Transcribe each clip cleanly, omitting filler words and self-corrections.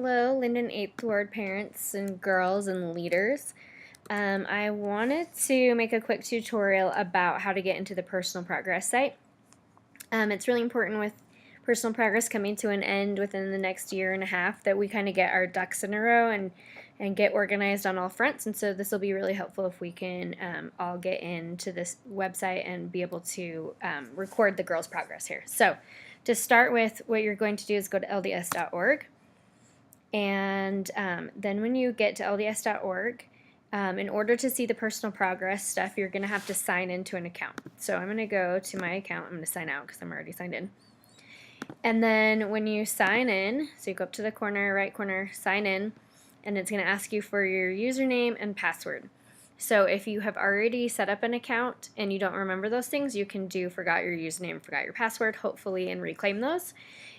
Hello, Linden 8th Ward parents and girls and leaders. I wanted to make a quick tutorial about how to get into the personal progress site. It's really important with personal progress coming to an end within the next year and a half that we kind of get our ducks in a row and get organized on all fronts. And so this will be really helpful if we can all get into this website and be able to record the girls' progress here. So to start with, what you're going to do is go to lds.org. And then when you get to lds.org, in order to see the personal progress stuff, you're going to have to sign into an account. So I'm going to go to my account. I'm going to sign out because I'm already signed in. And then when you sign in, so you go up to the corner, right corner, sign in, and it's going to ask you for your username and password. So if you have already set up an account and you don't remember those things, you can do forgot your username, forgot your password, hopefully, and reclaim those.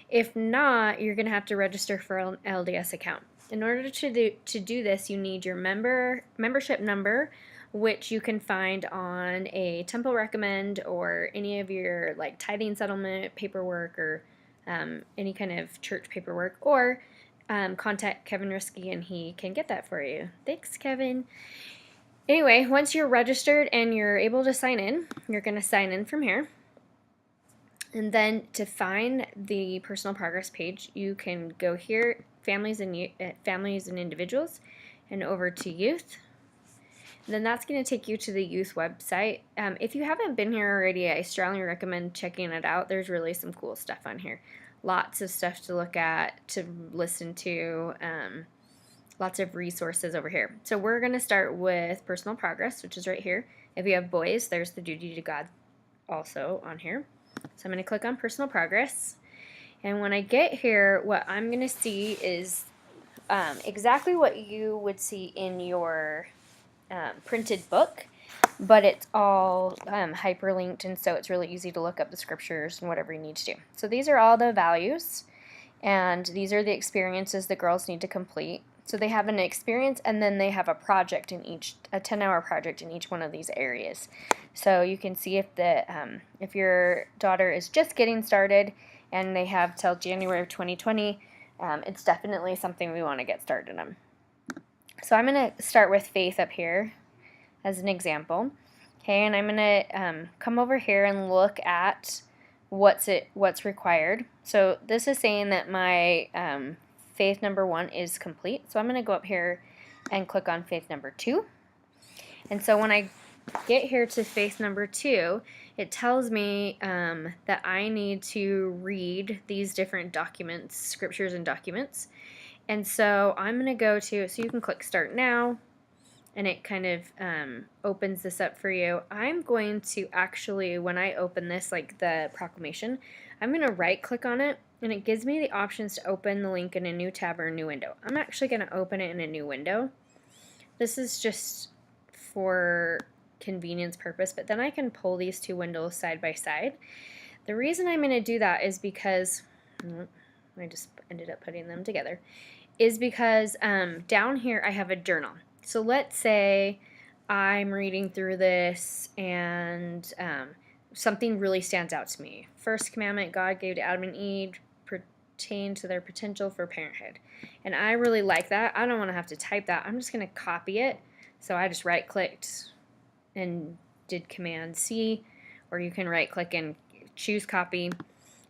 If not, you're going to have to register for an LDS account. In order to do this, you need your membership number, which you can find on a Temple Recommend or any of your like tithing settlement paperwork or any kind of church paperwork, or contact Kevin Risky and he can get that for you. Thanks, Kevin. Anyway, once you're registered and you're able to sign in, you're going to sign in from here. And then to find the personal progress page, you can go here, families and individuals, and over to youth. And then that's going to take you to the youth website. If you haven't been here already, I strongly recommend checking it out. There's really some cool stuff on here. Lots of stuff to look at, to listen to, lots of resources over here. So we're going to start with personal progress, which is right here. If you have boys, there's the duty to God also on here. So I'm going to click on personal progress. And when I get here, what I'm going to see is exactly what you would see in your printed book, but it's all hyperlinked, and so it's really easy to look up the scriptures and whatever you need to do. So these are all the values, and these are the experiences the girls need to complete. So they have an experience, and then they have a project in each, a 10-hour project in each one of these areas. So you can see if your daughter is just getting started and they have till January of 2020, it's definitely something we want to get started on. So I'm going to start with faith up here as an example. Okay, and I'm going to come over here and look at what's required. So this is saying that my faith number 1 is complete. So I'm going to go up here and click on faith number 2. And so when I get here to faith number 2, it tells me that I need to read these different documents, scriptures and documents. And so I'm going to go to, so you can click start now, and it kind of opens this up for you. I'm going to actually, when I open this, like the proclamation, I'm going to right click on it, and it gives me the options to open the link in a new tab or a new window. I'm actually going to open it in a new window. This is just for convenience purpose, but then I can pull these two windows side by side. The reason I'm going to do that is because, I just ended up putting them together, is because down here I have a journal. So let's say I'm reading through this and something really stands out to me. First commandment God gave to Adam and Eve pertain to their potential for parenthood. And I really like that. I don't want to have to type that. I'm just going to copy it. So I just right clicked and did Command C, or you can right click and choose copy.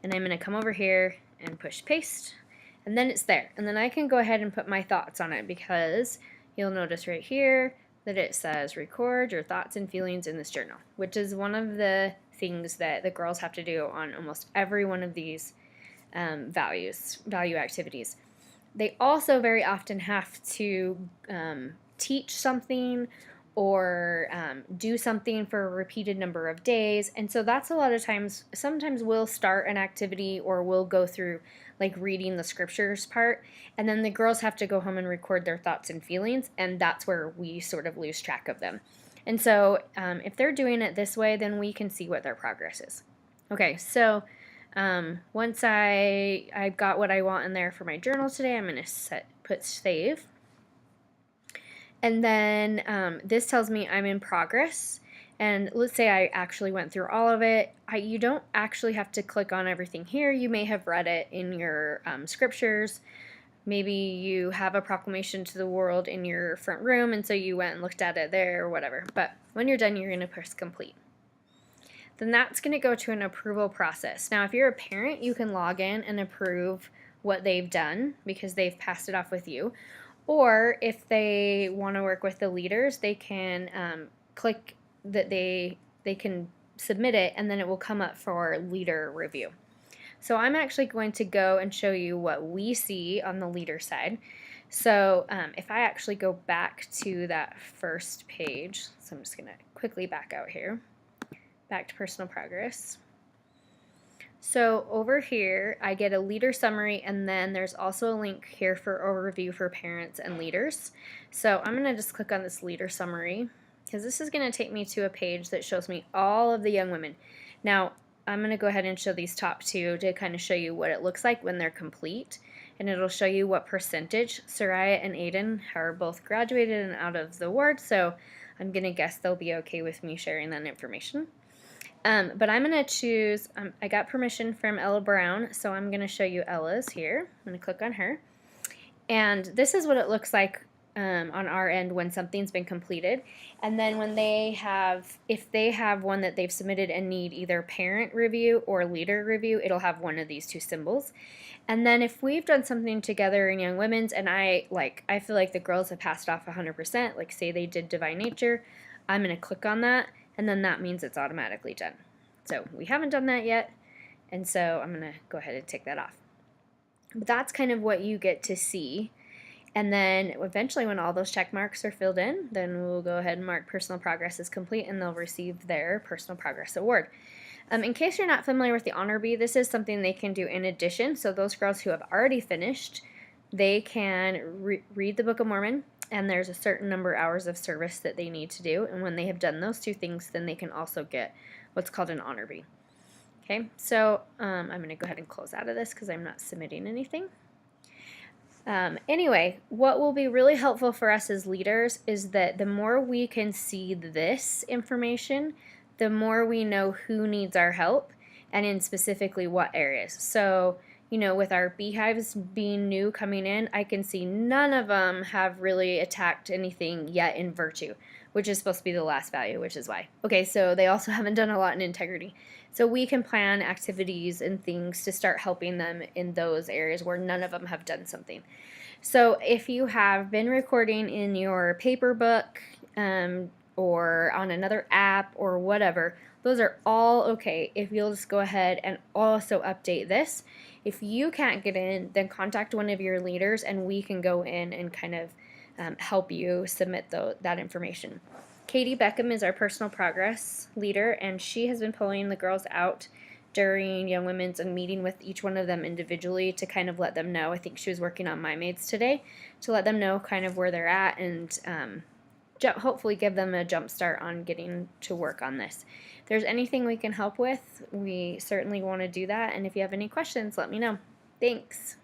And I'm going to come over here and push paste. And then it's there. And then I can go ahead and put my thoughts on it, because you'll notice right here that it says record your thoughts and feelings in this journal, which is one of the things that the girls have to do on almost every one of these value activities. They also very often have to teach something or do something for a repeated number of days. And so that's a lot of times, sometimes we'll start an activity or we'll go through like reading the scriptures part, and then the girls have to go home and record their thoughts and feelings, and that's where we sort of lose track of them. And so if they're doing it this way, then we can see what their progress is. Okay, so once I've got what I want in there for my journal today, I'm going to put save. And then this tells me I'm in progress. And let's say I actually went through all of it. You don't actually have to click on everything here. You may have read it in your scriptures maybe you have a proclamation to the world in your front room, and so you went and looked at it there or whatever. But when you're done, you're going to press complete. Then that's going to go to an approval process. Now, if you're a parent, you can log in and approve what they've done because they've passed it off with you. Or if they want to work with the leaders, they can click that they can submit it, and then it will come up for leader review. So I'm actually going to go and show you what we see on the leader side. So if I actually go back to that first page, so I'm just going to quickly back out here, back to personal progress. So over here, I get a leader summary, and then there's also a link here for overview for parents and leaders. So I'm going to just click on this leader summary because this is going to take me to a page that shows me all of the young women. Now, I'm going to go ahead and show these top two to kind of show you what it looks like when they're complete. And it'll show you what percentage. Soraya and Aiden are both graduated and out of the ward, so I'm going to guess they'll be okay with me sharing that information. But I'm going to choose, I got permission from Ella Brown, so I'm going to show you Ella's here. I'm going to click on her. And this is what it looks like on our end when something's been completed. And then when they have, if they have one that they've submitted and need either parent review or leader review, it'll have one of these two symbols. And then if we've done something together in Young Women's and I feel like the girls have passed off 100%, like say they did Divine Nature, I'm going to click on that, and then that means it's automatically done. So we haven't done that yet, and so I'm going to go ahead and take that off. But that's kind of what you get to see. And then eventually when all those check marks are filled in, then we'll go ahead and mark personal progress as complete, and they'll receive their personal progress award. In case you're not familiar with the Honor Bee, this is something they can do in addition. So those girls who have already finished, they can read the Book of Mormon, and there's a certain number of hours of service that they need to do. And when they have done those two things, then they can also get what's called an Honor Bee. Okay, so I'm going to go ahead and close out of this because I'm not submitting anything. Anyway, what will be really helpful for us as leaders is that the more we can see this information, the more we know who needs our help and in specifically what areas. So, you know, with our beehives being new coming in, I can see none of them have really attacked anything yet in virtue, which is supposed to be the last value, which is why. Okay, so they also haven't done a lot in integrity. So we can plan activities and things to start helping them in those areas where none of them have done something. So if you have been recording in your paper book, or on another app or whatever, those are all okay if you'll just go ahead and also update this. If you can't get in, then contact one of your leaders and we can go in and kind of help you submit that information. Katie Beckham is our personal progress leader, and she has been pulling the girls out during Young Women's and meeting with each one of them individually to kind of let them know. I think she was working on My Maids today to let them know kind of where they're at and hopefully give them a jump start on getting to work on this. If there's anything we can help with, we certainly want to do that. And if you have any questions, let me know. Thanks.